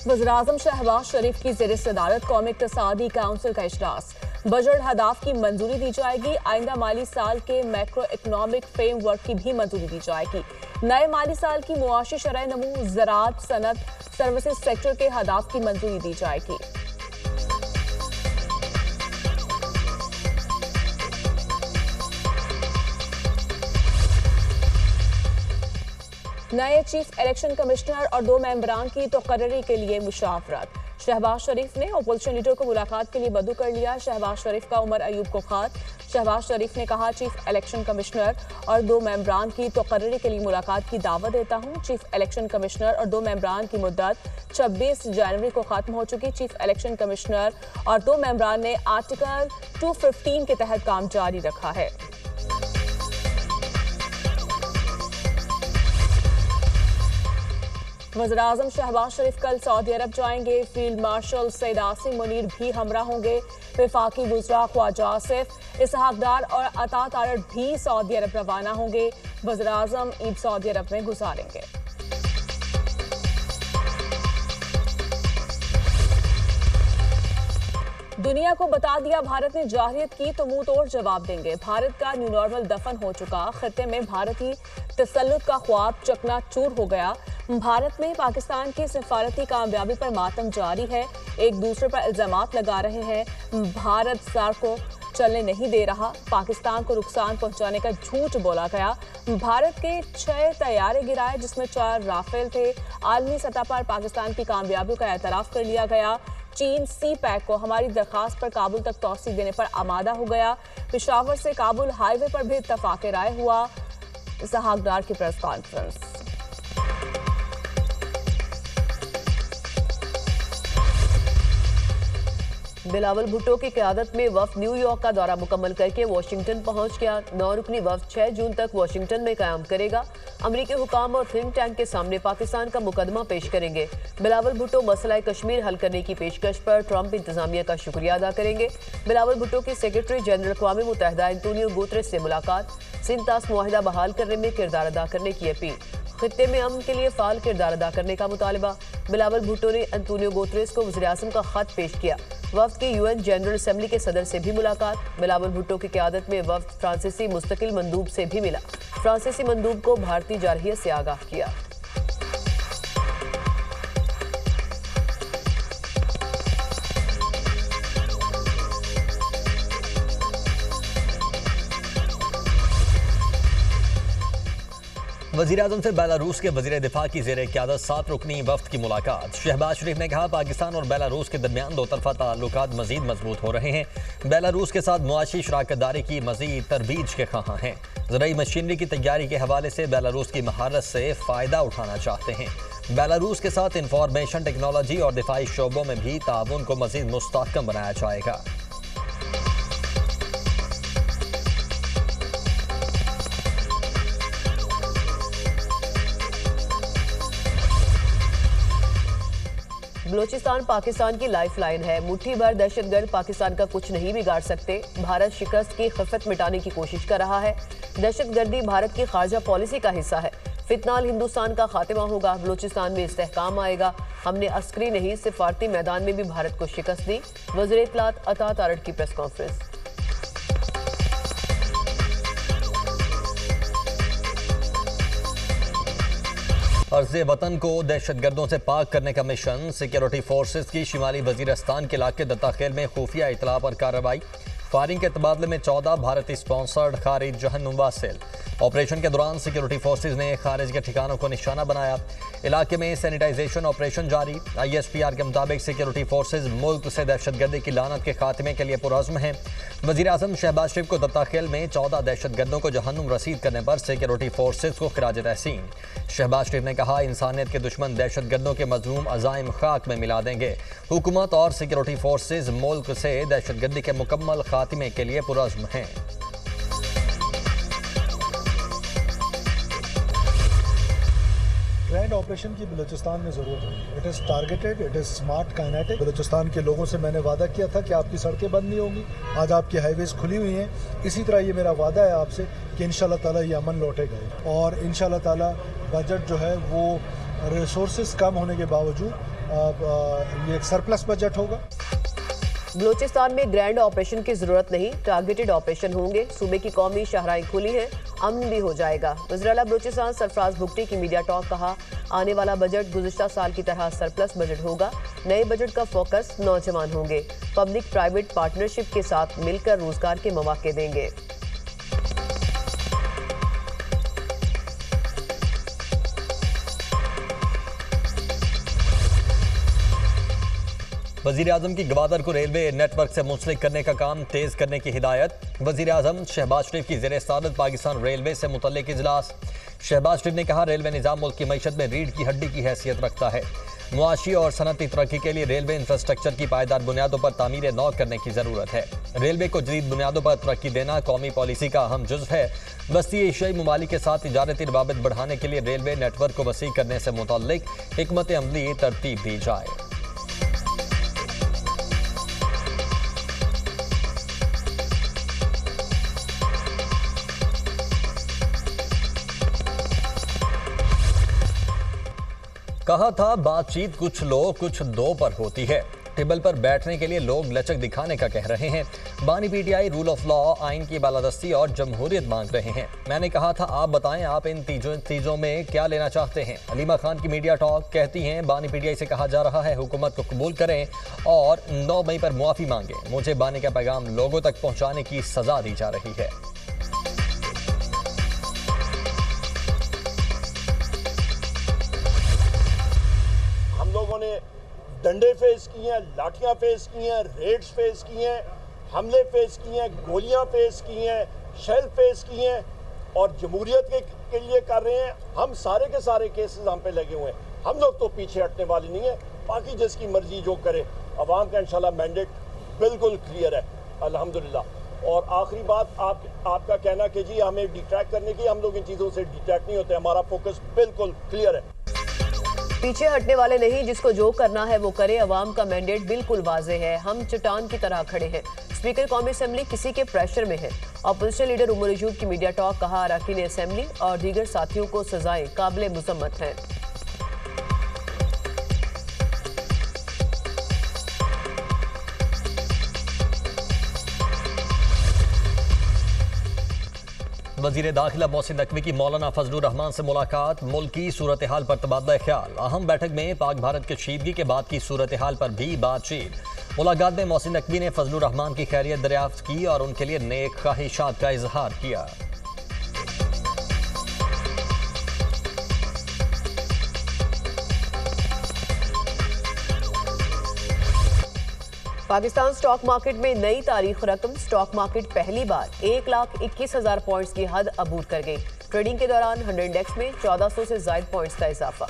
वज़ीर-ए-आज़म शहबाज शरीफ की ज़ेर सदारत कौमी इक़्तिसादी काउंसिल का इजलास। बजट हदाफ की मंजूरी दी जाएगी। आइंदा माली साल के मैक्रो इकनॉमिक फ्रेमवर्क की भी मंजूरी दी जाएगी। नए माली साल की मुआशी शरह नमू, ज़राअत, सनत, सर्विसेज सेक्टर के हदाफ की मंजूरी दी जाएगी। नए चीफ इलेक्शन कमिश्नर और 2 मेंबरान की तकर्री के लिए मुशावरत। शहबाज शरीफ ने अपोजिशन लीडर को मुलाकात के लिए बदू कर लिया। शहबाज शरीफ का उमर अयूब को खत। शहबाज शरीफ ने कहा, चीफ इलेक्शन कमिश्नर और 2 मेंबरान की तकर्री के लिए मुलाकात की दावत देता हूं। चीफ इलेक्शन कमिश्नर और 2 मेंबरान की मुद्दत 26 जनवरी को खत्म हो चुकी। चीफ इलेक्शन कमिश्नर और 2 मेंबरान ने आर्टिकल 215 के तहत काम जारी रखा है। वज़ीर-ए-आज़म शहबाज शरीफ कल सऊदी अरब जाएंगे। फील्ड मार्शल सैयद आसिम मुनीर भी हमरा होंगे। वफाकी वज़रा ख्वाजा आसिफ, इसहाक डार और अता तारड़ भी सऊदी अरब रवाना होंगे। वज़ीर-ए-आज़म ईद सऊदी अरब में गुजारेंगे। दुनिया को बता दिया, भारत ने जाहिरियत की तो मुंह तोड़ जवाब देंगे। भारत का न्यू नॉर्मल दफन हो चुका। खित्ते में भारतीय तसल्लुत का ख्वाब चकनाचूर हो गया। भारत में पाकिस्तान की सिफारती कामयाबी पर मातम जारी है। एक दूसरे पर इल्जामात लगा रहे हैं। भारत सार को चलने नहीं दे रहा। पाकिस्तान को नुकसान पहुंचाने का झूठ बोला गया। भारत के 6 तैयारे गिराए, जिसमें 4 राफेल थे। आलमी सतह पर पाकिस्तान की कामयाबियों का एतराफ कर लिया गया। चीन सी पैक को हमारी दरखास्त पर काबुल तक तौसी देने पर आमादा हो गया। पेशावर से काबुल हाईवे पर भी इत्तफाक राय हुआ। इसहाक डार की प्रेस कॉन्फ्रेंस। बिलावल भुट्टो की क़यादत में वफ़द न्यूयॉर्क का दौरा मुकम्मल करके वाशिंगटन पहुंच गया। 9 रुकनी वफ़द 6 जून तक वाशिंगटन में क़याम करेगा। अमरीकी हुकाम और थिंक टैंक के सामने पाकिस्तान का मुकदमा पेश करेंगे। बिलावल भुट्टो मसला कश्मीर हल करने की पेशकश पर ट्रंप इंतजामिया का शुक्रिया अदा करेंगे। बिलावल भुट्टो की सेक्रेटरी जनरल अक़वाम मुत्तहिदा एंटोनियो गुतरेस से मुलाकात। सिंध-तास मुआहिदा बहाल करने में किरदार अदा करने की अपील। खित्ते में अमन के लिए फाल किरदार अदा करने का मुतालबा। बिलावल भुट्टो ने एंटोनियो गुतरेस को वज़ीर-ए-आज़म का खत पेश किया। वफ़द की यूएन जनरल असेंबली के सदर से भी मुलाकात। बिलावल भुट्टो की क़यादत में वफ़द फ्रांसीसी मुस्तकिल मंदूब से भी मिला। फ्रांसीसी मंदूब को भारतीय जारहियत से आगाह किया। वज़ीर-ए-आज़म से बेलारूस के वज़ीर दिफा की ज़ेर क़यादत 7 रुकनी वफ़द की मुलाकात। शहबाज शरीफ ने कहा, पाकिस्तान और बेलारूस के दरमियान 2 तरफ़ा ताल्लुकात मज़ीद मजबूत हो रहे हैं। बेलारूस के साथ मुआशी शराकतदारी की मज़ीद तरबीज के ख़्वाहां हैं। ज़राई मशीनरी की तैयारी के हवाले से बेलारूस की महारत से फ़ायदा उठाना चाहते हैं। बेलारूस के साथ इंफॉर्मेशन टेक्नोलॉजी और दिफाई शोबों में भी ताउन को मज़ीद मुस्तहकम बनाया जाएगा। बलोचिस्तान पाकिस्तान की लाइफलाइन है। मुट्ठी भर दहशतगर्द पाकिस्तान का कुछ नहीं बिगाड़ सकते। भारत शिकस्त की खफत मिटाने की कोशिश कर रहा है। दहशतगर्दी भारत की खारजा पॉलिसी का हिस्सा है। फितनाल हिंदुस्तान का खात्मा होगा। बलोचिस्तान में इस्तेहकाम आएगा। हमने अस्करी नहीं, सिफारती मैदान में भी भारत को शिकस्त दी। वज़ीर इत्तलात अता तारड़ की प्रेस कॉन्फ्रेंस। अर्ज़े वतन को दहशतगर्दों से पाक करने का मिशन। सिक्योरिटी फोर्सेस की शिमाली वज़ीरिस्तान के इलाके दत्ताखेल में खुफिया इतला पर कार्रवाई। फायरिंग के तबादले में 14 भारतीय स्पॉन्सर्ड खारिज जहन्नुम वासिल। ऑपरेशन के दौरान सिक्योरिटी फोर्सेज ने खारिज के ठिकानों को निशाना बनाया। इलाके में सैनिटाइजेशन ऑपरेशन जारी। ISPR के मुताबिक सिक्योरिटी फोर्सेज मुल्क से दहशतगर्दी की लानत के खात्मे के लिए पुरअज़्म हैं। वज़ीर-ए-आज़म शहबाज शरीफ को दत्ताखेल में 14 दहशतगर्दों को जहन्नुम रसीद करने पर सिक्योरिटी फोर्सेज को खिराज तहसीन। शहबाज शरीफ ने कहा, इंसानियत के दुश्मन दहशतगर्दों के मज़लूम अज़ाइम खाक में मिला देंगे। हुकूमत और सिक्योरिटी फोर्सेज मुल्क से दहशतगर्दी के मुकम्मल खात्मे के लिए पुरअज़्म हैं। ग्रैंड ऑपरेशन की बलूचिस्तान में ज़रूरत है। It is targeted, it is smart, kinetic. Balochistan के लोगों से मैंने वादा किया था कि आपकी सड़कें बंद नहीं होंगी। आज आपकी हाईवेज खुली हुई हैं। इसी तरह ये मेरा वादा है आपसे कि इंशाल्लाह ताला ये अमन लौटेगा और इंशाल्लाह ताला बजट जो है वो रिसोर्सेज कम होने के बावजूद ये एक सरप्लस बजट होगा। बलूचिस्तान में ग्रैंड ऑपरेशन की जरूरत नहीं, टारगेटेड ऑपरेशन होंगे। सूबे की कौमी शाहराएं खुली हैं, अमन भी हो जाएगा। वज़ीर-ए-आला बलूचिस्तान सरफराज भुट्टी की मीडिया टॉक। कहा, आने वाला बजट गुज़िश्ता साल की तरह सरप्लस बजट होगा। नए बजट का फोकस नौजवान होंगे। पब्लिक प्राइवेट पार्टनरशिप के साथ मिलकर रोजगार के मौके देंगे। वजीर आजम की गवादर को रेलवे नेटवर्क से मुंसलिक करने का काम तेज करने की हिदायत। वजीर आजम शहबाज शरीफ की ज़ेर सदारत पाकिस्तान रेलवे से मुतल्लिक इजलास। शहबाज शरीफ ने कहा, रेलवे निज़ाम मुल्क की मईशत में रीढ़ की हड्डी की हैसियत रखता है। मुआशी और सनती तरक्की के लिए रेलवे इंफ्रास्ट्रक्चर की पायदार बुनियादों पर तामीर नौ करने की ज़रूरत है। रेलवे को जदीद बुनियादों पर तरक्की देना कौमी पॉलिसी का अहम जुज़ है। वस्ती एशियाई ममालिक के साथ तिजारती रवाबित बढ़ाने के लिए रेलवे नेटवर्क को वसी करने से मुतल्लिक हिकमत अमली तरतीब दी जाए। कहा था, बातचीत कुछ लो कुछ दो पर होती है। टेबल पर बैठने के लिए लोग लचक दिखाने का कह रहे हैं। बानी पीटीआई रूल ऑफ लॉ, आइन की बालादस्ती और जमहूरियत मांग रहे हैं। मैंने कहा था, आप बताएं आप इन चीजों में क्या लेना चाहते हैं। अलीमा खान की मीडिया टॉक। कहती हैं, बानी पीटीआई से कहा जा रहा है हुकूमत को कबूल करें और 9 मई पर मुआफी मांगे। मुझे बानी का पैगाम लोगों तक पहुंचाने की सजा दी जा रही है। लोगों ने डंडे फेस किए हैं, लाठियां फेस की हैं, रेड्स फेस किए हैं, हमले फेस किए हैं, गोलियां फेस की हैं, शेल फेस किए हैं और जमहूरियत के लिए कर रहे हैं। हम सारे के सारे केसेस हम पे लगे हुए हैं। हम लोग तो पीछे हटने वाले नहीं है। बाकी जिसकी मर्जी जो करे, अवाम का इंशाल्लाह मैंडेट बिल्कुल क्लियर है अल्हम्दुलिल्लाह। और आखिरी बात, आपका कहना कि जी हमें डिट्रैक्ट करने की, हम लोग इन चीज़ों से डिट्रैक्ट नहीं होते। हमारा फोकस बिल्कुल क्लियर है। पीछे हटने वाले नहीं, जिसको जो करना है वो करे। अवाम का मैंडेट बिल्कुल वाज़ेह है, हम चट्टान की तरह खड़े हैं। स्पीकर कौमी असेंबली किसी के प्रेशर में है। अपोजिशन लीडर उमर अयूब की मीडिया टॉक। कहा, अरकान असेंबली और दीगर साथियों को सजाएं काबिल मुज़म्मत हैं। वज़ीर दाखिला मोहसिन नकवी की मौलाना फजलुर रहमान से मुलाकात। मुल्क की सूरत हाल पर तबादला ख्याल। अहम बैठक में पाक भारत के कशीदगी के बाद की सूरत हाल पर भी बातचीत। मुलाकात में मोहसिन नकवी ने फजलुर रहमान की खैरियत दरियाफ्त की और उनके लिए नेक ख्वाहिशात का इजहार किया। पाकिस्तान स्टॉक मार्केट में नई तारीख रकम। स्टॉक मार्केट पहली बार 1,21,000 पॉइंट्स की हद अबूर कर गई। ट्रेडिंग के दौरान 100 इंडेक्स में 1400 से ज्यादा पॉइंट्स का इजाफा।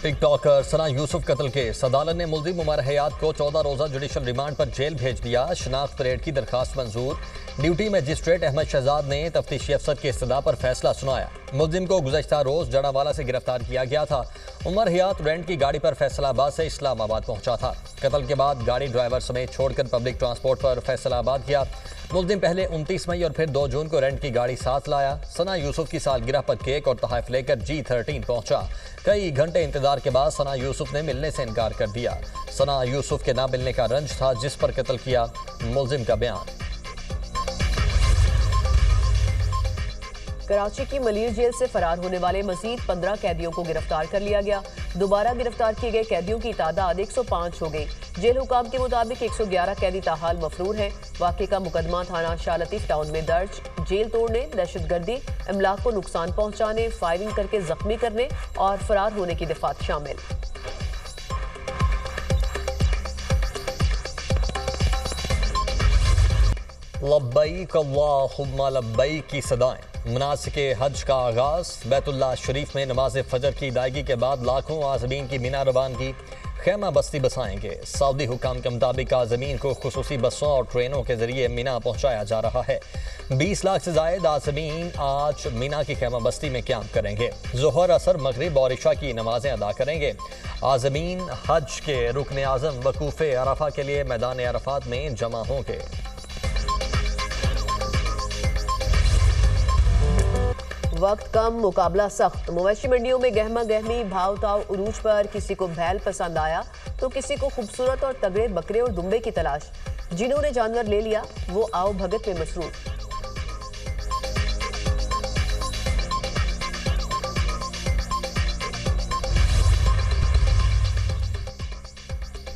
टिकटॉकर सना यूसुफ कत्ल केस। अदालत ने मुल्जिम उमर हयात को 14 रोजा जुडिशल रिमांड पर जेल भेज दिया। शनाख्त परेड की दरखास्त मंजूर। ड्यूटी मजिस्ट्रेट अहमद शहजाद ने तफ्तीशी अफसर के इस्तदा पर फैसला सुनाया। मुल्जिम को गुज़श्ता रोज जड़ावाला से गिरफ्तार किया गया था। उमर हयात रेंट की गाड़ी पर फैसलाबाद से इस्लामाबाद पहुंचा था। कत्ल के बाद गाड़ी ड्राइवर समेत छोड़कर पब्लिक ट्रांसपोर्ट पर फैसलाबाद गया। मुल्जिम पहले 29 मई और फिर 2 जून को रेंट की गाड़ी साथ लाया। सना यूसुफ की सालगिरह पर केक और तोहफे लेकर G13 पहुंचा। कई घंटे इंतजार के बाद सना यूसुफ ने मिलने से इनकार कर दिया। सना यूसुफ के ना मिलने का रंज था जिस पर कत्ल किया, मुल्जिम का बयान। कराची की मलीर जेल से फरार होने वाले मजीद 15 कैदियों को गिरफ्तार कर लिया गया। दोबारा गिरफ्तार किए गए कैदियों की तादाद 105 हो गई। जेल हुकाम के मुताबिक 111 कैदी ताहाल मफरूर हैं। वाक़े का मुकदमा थाना शाह लतीफ टाउन में दर्ज। जेल तोड़ने, दहशतगर्दी, अमलाक को नुकसान पहुंचाने, फायरिंग करके जख्मी करने और फरार होने की दफात शामिल। लब्बैक अल्लाहुम्मा लब्बैक की सदाएं। मनासिक हज का आगाज। बैतुल्लाह शरीफ में नमाज फजर की अदायगी के बाद लाखों आज़मीन की मीना रवानगी। खेमा बस्ती बसाएंगे। सऊदी हुकाम के मुताबिक आज़मीन को खुसूसी बसों और ट्रेनों के जरिए मीना पहुंचाया जा रहा है। 20 लाख से जायद आज़मीन आज मीना की खेमा बस्ती में क्याम करेंगे। ज़ोहर, असर, मगरिब और इशा की नमाजें अदा करेंगे। आज़मीन हज के रुकन आज़म वकूफ़े अरफा के लिए मैदान अरफात में जमा होंगे। वक्त कम, मुकाबला सख्त। मवेशी मंडियों में गहमा गहमी, भाव ताव उरूज पर। किसी को बैल पसंद आया तो किसी को खूबसूरत और तगड़े बकरे और दुम्बे की तलाश। जिन्होंने जानवर ले लिया वो आओ भगत में मसरूफ।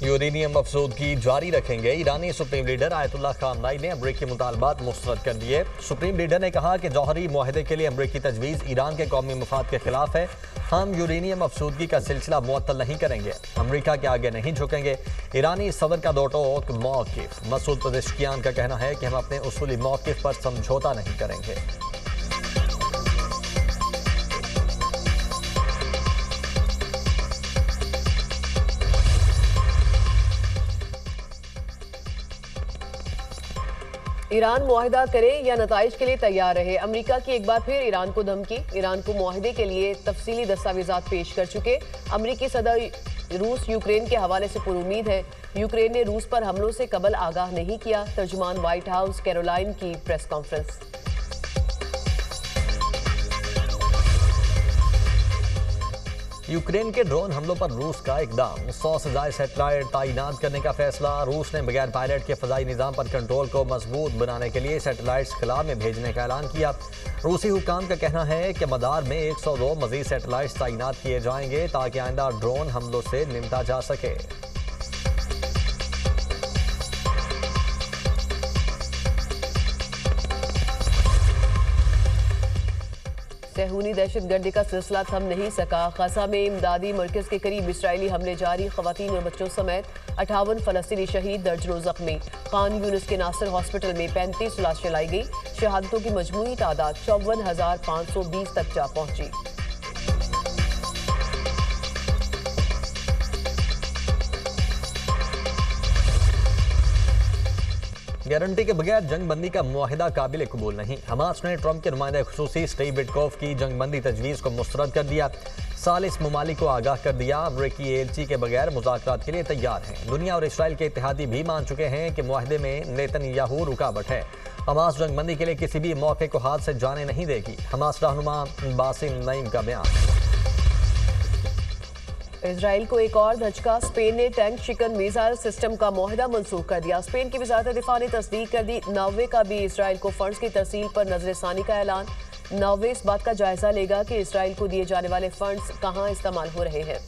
यूरेनियम अफसोदगी जारी रखेंगे। ईरानी सुप्रीम लीडर आयतुल्लाह खामनाई ने अमरीकी मुतालबात मुस्तरद कर दिए। सुप्रीम लीडर ने कहा कि जौहरी मुआहदे के लिए अमरीकी तजवीज़ ईरान के कौमी मफाद के खिलाफ है। हम यूरेनियम अफसोदगी का सिलसिला मुअत्तल नहीं करेंगे, अमरीका के आगे नहीं झुकेंगे। ईरानी सदर का दो टोक मौक़िफ़। मसूद पज़ेश्कियान का कहना है कि हम अपने उसूली मौक़िफ़ पर समझौता नहीं करेंगे। ईरान मुआहिदा करे या नताइज के लिए तैयार रहे। अमेरिका की एक बार फिर ईरान को धमकी। ईरान को मुआहिदे के लिए तफसीली दस्तावेजात पेश कर चुके अमेरिकी सदर रूस यूक्रेन के हवाले से पुरुमीद है। यूक्रेन ने रूस पर हमलों से कबल आगाह नहीं किया। तर्जुमान व्हाइट हाउस कैरोलाइन की प्रेस कॉन्फ्रेंस। यूक्रेन के ड्रोन हमलों पर रूस का इकदाम। 100 से ज़ायद सैटेलाइट तैनात करने का फैसला। रूस ने बगैर पायलट के फ़ज़ाई निज़ाम पर कंट्रोल को मजबूत बनाने के लिए सैटेलाइट्स खिला में भेजने का ऐलान किया। रूसी हुक्काम का कहना है कि मदार में 102 मज़ीद सैटेलाइट्स तैनात किए जाएंगे ताकि आइंदा ड्रोन हमलों से निपटा जा सके। सहूनी दहशतगर्दी का सिलसिला थम नहीं सका। गजा में इमदादी मरकज के करीब इसराइली हमले जारी। खवातीन और बच्चों समेत 58 फलस्तीनी शहीद, दर्जनों जख्मी। खान यूनिस के नासिर हॉस्पिटल में 35 लाशें लाई गई। शहादतों की मजमूई तादाद 54,520 तक जा पहुंची। गारंटी के बगैर जंगबंदी का मुआहिदा काबिल कबूल नहीं। हमास ने ट्रंप के नुमाइंदा खुसूसी स्टीव विटकॉफ की जंगबंदी तजवीज़ को मुस्तरद कर दिया। सालिस ममालिक को आगाह कर दिया अमरीकी एलची के बगैर मुज़ाकरात के लिए तैयार हैं। दुनिया और इसराइल के इत्तेहादी भी मान चुके हैं कि मुआहदे में नेतन्याहू रुकावट है। हमास जंगबंदी के लिए किसी भी मौके को हाथ से जाने नहीं देगी। हमास रहनुमा बासिम नईम का बयान। इजराइल को एक और धचका। स्पेन ने टैंक शिकन मिसाइल सिस्टम का मुआहिदा मंसूख कर दिया। स्पेन की वज़ारत दिफा ने तस्दीक कर दी। नॉर्वे का भी इसराइल को फंड्स की तरसील पर नजरसानी का ऐलान। नॉर्वे इस बात का जायजा लेगा कि इसराइल को दिए जाने वाले फंड्स कहां इस्तेमाल हो रहे हैं।